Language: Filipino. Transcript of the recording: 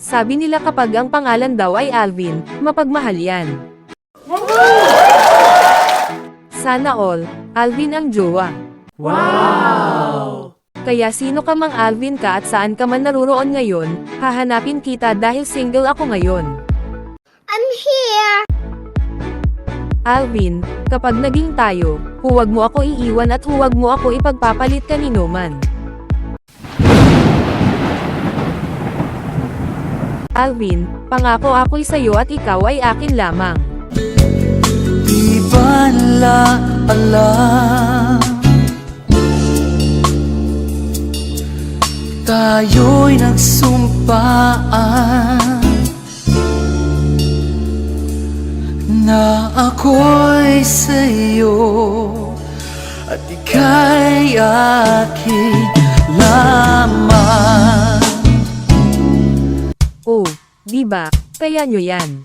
Sabi nila kapag ang pangalan daw ay Alvin, mapagmahal yan. Sana all, Alvin ang jowa. Wow! Kaya sino ka mang Alvin ka at saan ka man naruroon ngayon, hahanapin kita dahil single ako ngayon. I'm here! Alvin, kapag naging tayo, huwag mo ako iiwan at huwag mo ako ipagpapalit kanino man. Alvin, pangako ako'y sa'yo at ikaw ay akin lamang. Di ba nila alam? Tayo'y nagsumpaan na ako'y sa'yo at ika'y akin lamang. Oh, di ba? Kaya nyo yan.